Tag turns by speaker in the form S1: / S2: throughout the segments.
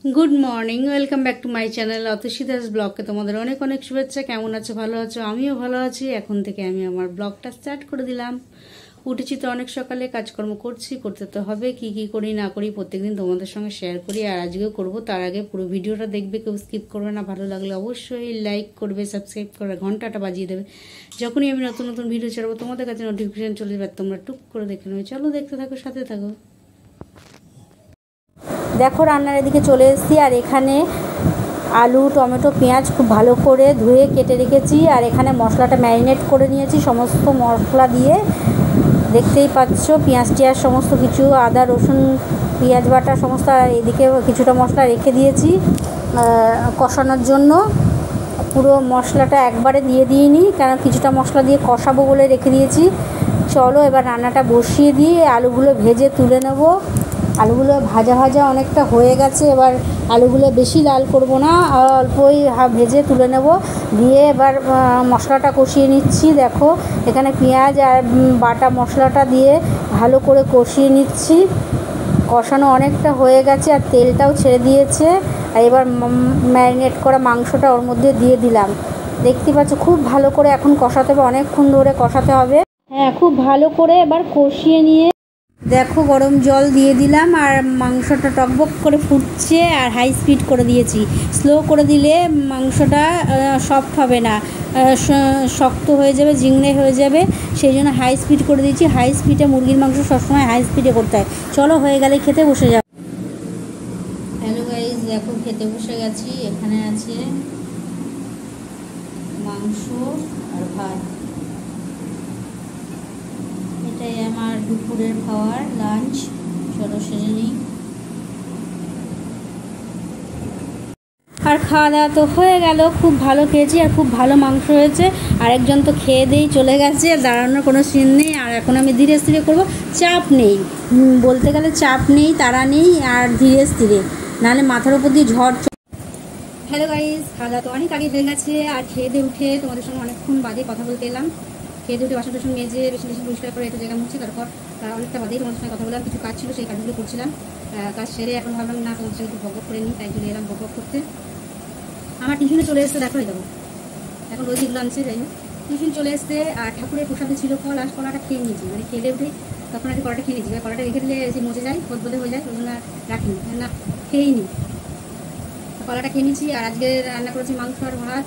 S1: Good morning, welcome back to my channel Atasi Das ব্লগকে তোমাদের অনেক অনেক শুভেচ্ছা। কেমন আছো? ভালো আছো? আমিও ভালো আছি। এখন থেকে আমি আমার ব্লগটা স্টার্ট করে দিলাম। উঠেছি তো অনেক সকালে, কাজকর্ম করতে তো হবে। কি কি করি না করি প্রত্যেকদিন তোমাদের সঙ্গে শেয়ার করি, আর আজকেও করব। তার আগে পুরো ভিডিওটা দেখবে, কেউ স্কিপ করবে না। ভালো লাগলে অবশ্যই লাইক করবে, সাবস্ক্রাইব করবে, ঘন্টাটা বাজিয়ে দেবে। যখনই আমি নতুন নতুন ভিডিও ছাড়বো তোমাদের কাছে নোটিফিকেশন চলে যাবে, তোমরা টুক করে দেখে নেবে। চলো দেখতে থাকো, সাথে থাকো। দেখো রান্নার এদিকে চলে এসেছি, আর এখানে আলু, টমেটো, পেঁয়াজ খুব ভালো করে ধুয়ে কেটে রেখেছি। আর এখানে মশলাটা ম্যারিনেট করে নিয়েছি সমস্ত মশলা দিয়ে। দেখতেই পাচ্ছ পেঁয়াজ টিয়াজ সমস্ত কিছু, আদা রসুন পেঁয়াজ বাটা সমস্ত। এদিকে কিছুটা মশলা রেখে দিয়েছি কষানোর জন্য। পুরো মশলাটা একবারে দিয়ে দিইনি, কেন কিছুটা মশলা দিয়ে কষাবো বলে রেখে দিয়েছি। চলো এবার রান্নাটা বসিয়ে দিয়ে আলুগুলো ভেজে তুলে নেব। আলুগুলো ভাজা ভাজা অনেকটা হয়ে গেছে, এবার আলুগুলো বেশি লাল করব না, অল্পই ভেজে তুলে নেব। দিয়ে এবার মশলাটা কষিয়ে নিচ্ছি। দেখো এখানে পেঁয়াজ আর বাটা মশলাটা দিয়ে ভালো করে কষিয়ে নিচ্ছি। কষানো অনেকটা হয়ে গেছে আর তেলটাও ছেড়ে দিয়েছে। আর এবার ম্যারিনেট করা মাংসটা ওর মধ্যে দিয়ে দিলাম। দেখতে পাচ্ছ খুব ভালো করে এখন কষাতে হবে, অনেকক্ষণ ধরে কষাতে হবে। হ্যাঁ, খুব ভালো করে এবার কষিয়ে নিয়ে দেখো গরম জল দিয়ে দিলাম, আর মাংসটা টকবক করে ফুটছে। আর হাই স্পিড করে দিয়েছি। স্লো করে দিলে মাংসটা সফট হবে না, শক্ত হয়ে যাবে, জিংড়ে হয়ে যাবে। সেই জন্য হাই স্পিড করে দিয়েছি। হাই স্পিডে মুরগির মাংস সবসময় হাই স্পিডে করতে হয়। চলো হয়ে গেলে খেতে বসে যাও। হ্যালো গাইস, দেখো খেতে বসে গেছি। এখানে আছে মাংস আর ভাত। এটাই আমার দুপুরের খাওয়ার, লাঞ্চ। চলো সেরে নিই। আর খাওয়া দাওয়া তো হয়ে গেল, খুব ভালো খেয়েছি আর খুব ভালো মাংস হয়েছে। আরেকজন তো খেয়ে দিয়েই চলে গেছে, দাঁড়ানোর কোনো সিন নেই। আর এখন আমি ধীরে স্থিরে করবো, চাপ নেই, বলতে গেলে চাপ নেই, তাড়া নেই, আর ধীরে স্থিরে, নাহলে মাথার উপর দিয়ে ঝড়। হ্যালো গাইস, খাওয়া দাওয়া তো অনেক আগে হয়ে গেছে। আর খেয়ে দিয়ে উঠে তোমাদের সঙ্গে অনেকক্ষণ বাদে কথা বলতে এলাম। খেয়ে দিয়ে উঠে বাসন টাসন মেজে বেশি বেশি পরিষ্কার করে একটু জায়গা মুছছি। তারপর অনেকটা বাদেই তোমাদের সঙ্গে কথা বললাম। কিছু কাজ ছিল, সেই কাজগুলো করছিলাম। কাজ সেরে এখন ভাবলাম না তোমাদের সঙ্গে একটু বকবক করে নিই, তাই চলে এলাম বকবক করতে। আমার টিফিনে চলে এসছে, দেখো এই দেখো, এখন রোজ এগুলো আনছে। যাই হোক, টিফিন চলে এসছে। আর ঠাকুরের প্রসাদে ছিল ফল, আর কলাটা খেয়ে নিয়েছি, মানে খেলে উঠে তখন আর কলাটা খেয়ে নিয়েছি। কলাটা রেখে দিলে যে মজে যায়, বদবদে হয়ে যায়, ওই জন্য রাখিনি, না খেয়েই নি। কলাটা খেয়ে নিয়েছি। আর আজকে রান্না করেছি মাংস আর ভাত,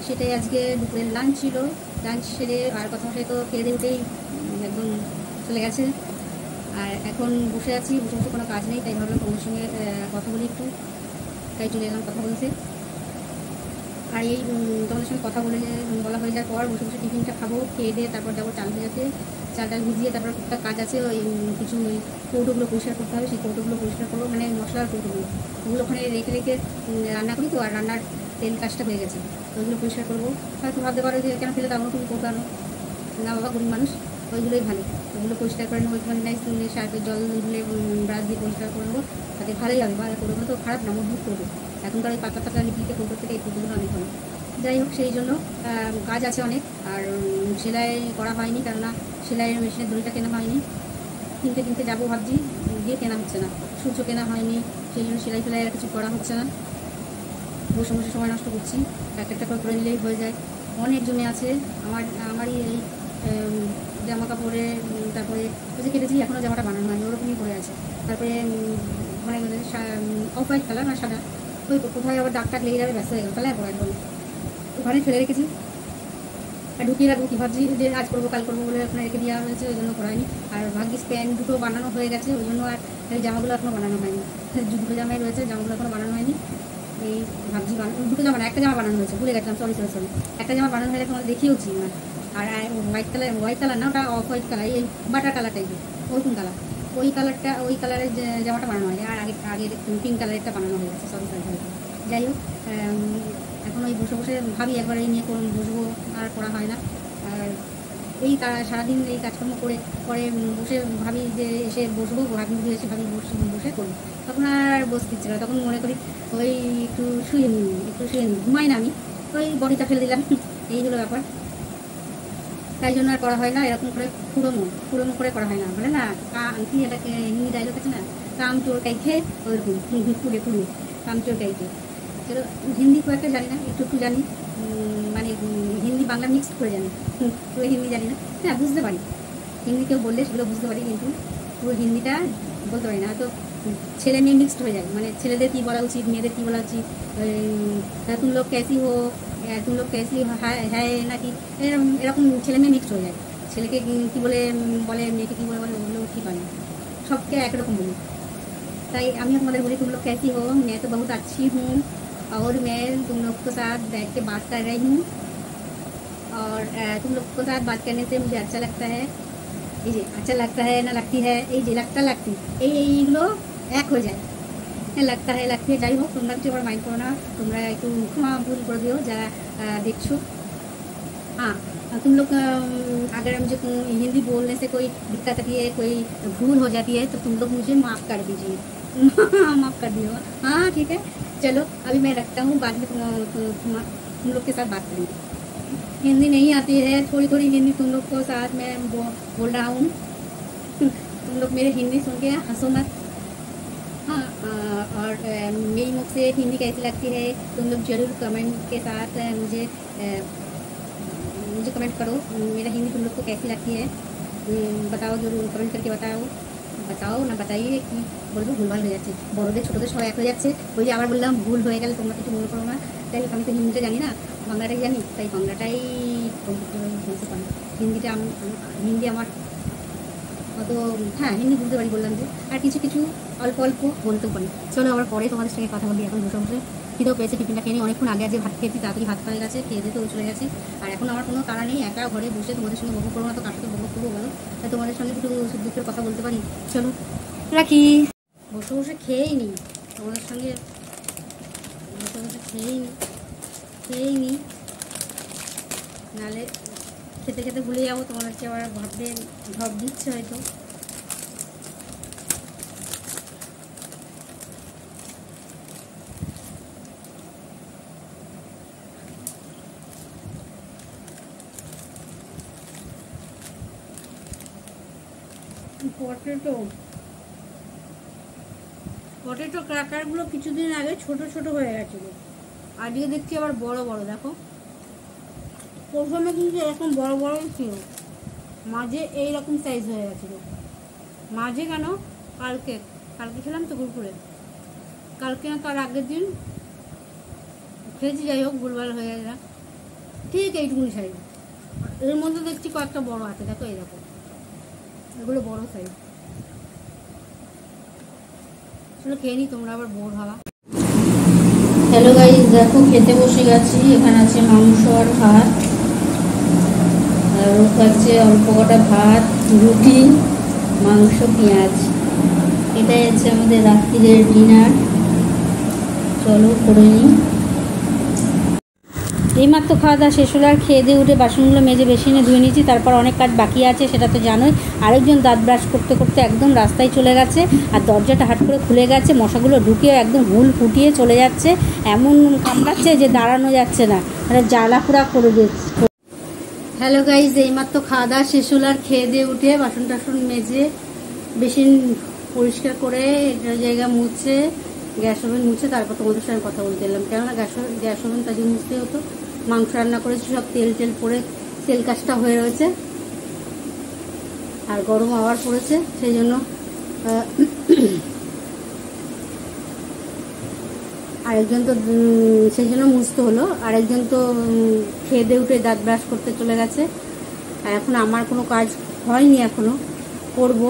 S1: সেটাই আজকে দুপুরের লাঞ্চ ছিল। লাঞ্চ সেরে আর কথা মশাই তো খেয়ে দিয়ে উঠেই একদম চলে গেছে। আর এখন বসে আছি, বসে বসে কোনো কাজ নেই, তাই ভাবলাম তোমাদের সঙ্গে কথা বলি একটু, তাই চলে এলাম কথা বলতে। আর এই তোমাদের সঙ্গে কথা বলা হয়ে যাওয়ার পর বসে বসে টিফিনটা খাবো। খেয়ে দিয়ে তারপর যাবো চাল ভেজাতে। চালটা ভিজিয়ে তারপর একটা কাজ আছে, ওই কিছু ওই কৌটোগুলো পরিষ্কার করতে হবে। সেই কৌটোগুলো পরিষ্কার করবো, মানে মশলার কৌটোগুলো, ওগুলো ওখানে রেখে রেখে রান্না করি তো। আর রান্নার তেল কাজটা হয়ে গেছে, ওইগুলো পরিষ্কার করবো। হয়তো ভাবতে পারো যে কেন ফেলে দাও, তুমি কৌটো আনো না বাবা, গরিব মানুষ, ওইগুলোই ভালো। ওগুলো পরিষ্কার করে নেবো, ওইখানে সার্ফের জল দিলে ব্রাশ দিয়ে পরিষ্কার করে নেবো, তাতে ভালোই হবে। বা কৌটোগুলো তো খারাপ না, মজবুত করবে। এখনকার ওই পাতা পাতা লিপিতে কৌটো থেকে এই কৌটোগুলো অনেক ভালো। যাই হোক, সেই জন্য কাজ আছে অনেক। আর সেলাই করা হয়নি, কেননা সেলাইয়ের মেশিনের দড়িটা কেনা হয়নি। কিনতে যাবো ভাবছি, গিয়ে কেনা হচ্ছে না। সূর্য কেনা হয়নি, সেই জন্য সেলাই ফেলাই আর কিছু করা হচ্ছে না। বসে বসে সময় নষ্ট করছি। একটা করে নিলেই হয়ে যায়। অনেক জমে আছে আমারই এই জামা কাপড়ে। তারপরে ওই যে কেটেছি, এখনও জামাটা বানানো হয়নি, ওরকমই পড়ে আছে। তারপরে মানে অফ হোয়াইট কালার না সাদা, ওই কোথায় আবার দাগ টাগ লেগে যাবে, ব্যস্ত হয়ে গেল, তাহলে পড়া একদম ওখানে ফেলে রেখেছি। আর ঢুকিয়ে রাখবো কি ভাবছি, যে আজ করবো কাল করবো বলে ওখানে রেখে দেওয়া হয়েছে, ওই জন্য করায়নি। আর ভাগ্যিস প্যান্ট দুটো বানানো হয়ে গেছে, ওই জন্য আর এই জামাগুলো এখনও বানানো হয়নি। দুটো জামাই রয়েছে, জামাগুলো এখনও বানানো হয়নি। এই ভাবছি দুটো জামা না, একটা জামা বানানো হয়েছে, ভুলে গেছিলাম, সরি। একটা জামা বানানো হয়ে গেছে, আমাদের দেখিয়েওছি না। আর হোয়াইট কালার না, ওটা অফ হোয়াইট কালার, এই বাটার কালার টাইপের, ওরকম কালার। ওই কালারের জামাটা বানানো হয়। আর আগে পিঙ্ক কালারেরটা বানানো হয়ে গেছে, সরি। যাই হোক, এখন ওই বসে বসে ভাবি একবার এই নিয়ে বসবো, আর করা হয় না। আর এই সারাদিন এই কাজকর্ম করে পরে বসে ভাবি যে এসে বসবো, ভাবি এসে ভাবি বসে করবো, তখন আর বসতে ইচ্ছে করে। তখন মনে করি ওই একটু শুয়ে ঘুমাই না আমি, ওই বডিটা ফেলে দিলাম, এই হলো ব্যাপার। তাই জন্য আর করা হয় না। এরকম করে ফুরোমো করে করা হয় না, বলে না কি এটাকে হিন্দি ডায়লগ আছে না, কাম চোর কাইকে ওরকম পুড়ে পুড়ে কাম চোর কাইকে। চলো, হিন্দি খুব একটা জানি না, একটু একটু জানি, মানে হিন্দি বাংলা মিক্সড করে জানি, পুরো হিন্দি জানি না। হ্যাঁ, বুঝতে পারি, হিন্দি কেউ বললে সেগুলো বুঝতে পারি, কিন্তু পুরো হিন্দিটা বলতে পারি না। হয়তো ছেলে মেয়ে মিক্সড হয়ে যায়, মানে ছেলেদের কী বলা উচিত, মেয়েদের কী বলা উচিত, তুম লোক ক্যাসি হো, তুম লোক ক্যাসি হ্যায় নাকি, এরকম এরকম ছেলে মেয়ে মিক্সড হয়ে যায়। ছেলেকে কী বলে বলে, মেয়েকে কী বলে বলে, ওগুলো ঠিক হয় না, सबके एक रकम बोली। ताई আমি তোমাদের বলি, तुम लोग कैसी हो, मैं तो बहुत अच्छी हूँ और मैं तुम लोग के साथ बैठ के बात कर रही हूँ और तुम लोग के साथ बात करने से मुझे अच्छा लगता है। এই যে अच्छा लगता है ना लगती है, এই যে लगता लगती এইগুলো এক হয়ে যায়। হ্যাঁ, लगता है लगती है, যাই হোক তোমরা কিছু আবার মাইন্ড করো না, তোমরা একটু ক্ষমা ভুল করে দিও যারা দেখছো। हाँ, तुम लोग अगर मुझे हिंदी बोलने से कोई दिक्कत आती है, कोई भूल हो जाती है, तो तुम लोग मुझे माफ़ कर दीजिए। माफ़ कर दियो। हाँ ठीक है, चलो अभी मैं रखता हूँ, बाद में तुम लोग के साथ बात करेंगे। हिंदी नहीं आती है, थोड़ी थोड़ी हिंदी तुम लोग को साथ मैं बोल रहा हूँ। तुम लोग मेरे हिंदी सुन के हंसो मत। हाँ, और मेरी मुख से हिंदी कैसी लगती है, तुम लोग ज़रूर कमेंट के साथ मुझे कमेंट करो, मेरा हिंदी तुम लोग को कैसी लगती है, बताओ, जरूर कमेंट करके बताओ ना बताइए कि বলবো ভুলভাল হয়ে যাচ্ছে, বড়দের ছোটদের সবাই এক হয়ে যাচ্ছে। ওই যে আবার বললাম ভুল হয়ে গেলে তোমরা কিছু মনে করো না, তাই আমি তো হিন্দিটা জানি না, বাংলাটাই জানি, তাই বাংলাটাই বলতে পারি। হিন্দিটা হিন্দি আমার অত, হ্যাঁ হিন্দি বুঝতে পারি বললাম যে, আর কিছু কিছু অল্প অল্প বলতেও পারি। চলো আবার পরে তোমাদের সঙ্গে কথা বলি। এখন বসে বসে খিদেও পেয়েছে, টিফিনটা খেয়ে নিই, অনেকক্ষণ আগে যে ভাত খেয়েছি তাড়াতাড়ি ভাত হয়ে গেছে, খেয়ে দিতেও চলে গেছে। আর এখন আমার কোনো তাড়া নেই, একা ঘরে বসে তোমাদের সঙ্গে বকবক করবো না তো কার সাথে বকবক করবো বলো, তাই তোমাদের সঙ্গে একটু সুখ দুঃখের কথা বলতে পারি। চলো রাখি, বসে বসে খেয়েই নিই তোমাদের সঙ্গে, বসে বসে খেয়েই নিই, নাহলে খেতে খেতে ভুলে যাবো, তোমাদেরকে আবার ভাব দিচ্ছে হয়তো। পটেটো ক্র্যাকারগুলো কিছুদিন আগে ছোট ছোট হয়ে গেছিল, আজকে দেখছি আবার বড় বড়। দেখো, প্রথমে কিন্তু এরকম বড় বড়ই ছিল, মাঝে এইরকম সাইজ হয়ে গেছিল। মাঝে কেন, কালকে খেলাম তো কুরকুরে, কালকে না তার আগের দিন খেয়েছি, যাই হোক ভুলভাল হয়ে গেছে, ঠিক এইটুকুনি সাইজ। এর মধ্যে দেখছি কয়েকটা বড় আছে, দেখো এই দেখো, এগুলো বড় সাইজ। চলো খেয়ে নিই, তোমরা আবার বোর হওয়া। হ্যালো গাইস, দেখো খেতে বসে গেছি, এখানে আছে মাংস আর ভাত, আর ও খাচ্ছে অল্প কটা ভাত, রুটি, মাংস, পেঁয়াজ। এটাই আছে আমাদের রাত্রিরের ডিনার, চলো করে নিই। এইমাত্র খাওয়া দাওয়া শেষ হলো, আর খেয়ে দিয়ে উঠে বাসনগুলো মেজে বেসিনে ধুয়ে নিয়েছি। তারপর অনেক কাজ বাকি আছে, সেটা তো জানোই। আরেকজন দাঁত ব্রাশ করতে করতে একদম রাস্তায় চলে গেছে, আর দরজাটা হাট করে খুলে গেছে, মশাগুলো ঢুকিয়ে একদম হুল ফুটিয়ে চলে যাচ্ছে, এমন কামড়াচ্ছে যে দাঁড়ানো যাচ্ছে না, মানে জ্বালা পুরা করে দিচ্ছে। হ্যালো গাইজ, এইমাত্র খাওয়া দাওয়া শেষ হলো, আর খেয়ে দিয়ে উঠে বাসন টাসন মেজে বেসিন পরিষ্কার করে জায়গা মুছে, গ্যাস ওভেন মুছে তারপর তোমাদের সঙ্গে কথা বলতে এলাম। কেননা গ্যাস ওভেন তাদের মুছতে হতো, মাংস রান্না করেছি, সব তেল পরে তেল কাজটা হয়ে রয়েছে, আর গরম আবার পড়েছে, সেই জন্য আরেকজন তো সেই জন্য মুছতে হলো। আরেকজন তো খেয়ে দিয়ে উঠে দাঁত ব্রাশ করতে চলে গেছে, আর এখন আমার কোনো কাজ হয়নি, এখনো করব,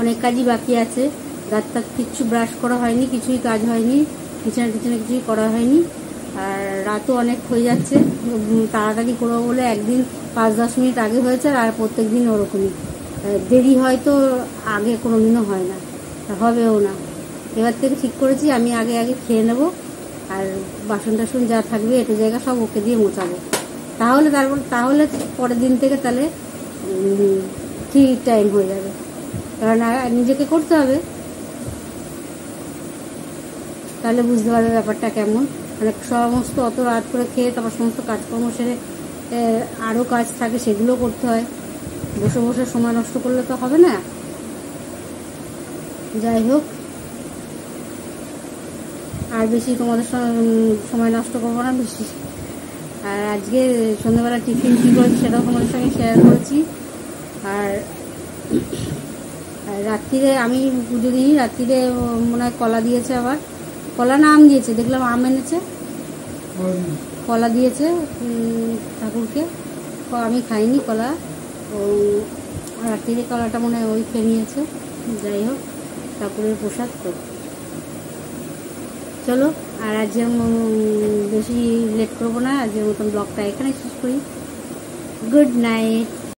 S1: অনেক কাজই বাকি আছে। দাঁত কিচ্ছু ব্রাশ করা হয়নি, কিছুই কাজ হয়নি, কিচেনে কিছুই করা হয়নি, আর রাতও অনেক হয়ে যাচ্ছে। তাড়াতাড়ি করবো বলে একদিন 5-10 মিনিট আগে হয়েছে, আর প্রত্যেক দিন ওরকমই দেরি হয়, তো আগে কোনো দিনও হয় না, হবেও না। এবার থেকে ঠিক করেছি আমি আগে খেয়ে নেব, আর বাসন টাসন যা থাকবে এটু জায়গা সব ওকে দিয়ে মোছাবো, তাহলে পরের দিন থেকে তাহলে ঠিক টাইম হয়ে যাবে, কারণ নিজেকে করতে হবে, তাহলে বুঝতে পারবে ব্যাপারটা কেমন। মানে সমস্ত অত রাত করে খেয়ে তারপর সমস্ত কাজকর্ম সেরে আরও কাজ থাকে, সেগুলো করতে হয়, বসে বসে সময় নষ্ট করলে তো হবে না। যাই হোক, আর বেশি তোমাদের সময় নষ্ট করবো না বেশি। আর আজকে সন্ধ্যাবেলা টিফিন কী করেছি সেটাও তোমাদের সঙ্গে শেয়ার করেছি। আর রাত্রিরে আমি পুজো দিই, রাত্রিরে মনে হয় কলা দিয়েছে, আবার কলা না আম দিয়েছে, দেখলাম আম এনেছে, কলা দিয়েছে ঠাকুরকে। আমি খাইনি কলা, রাত্রিরে কলাটা মনে হয় ওই খেয়ে নিয়েছে। যাই হোক, ঠাকুরের প্রসাদ তো। চলো, আর আজকের বেশি লেট করবো না, আজকের মতন ব্লগটা এখানে শেষ করি। Good night.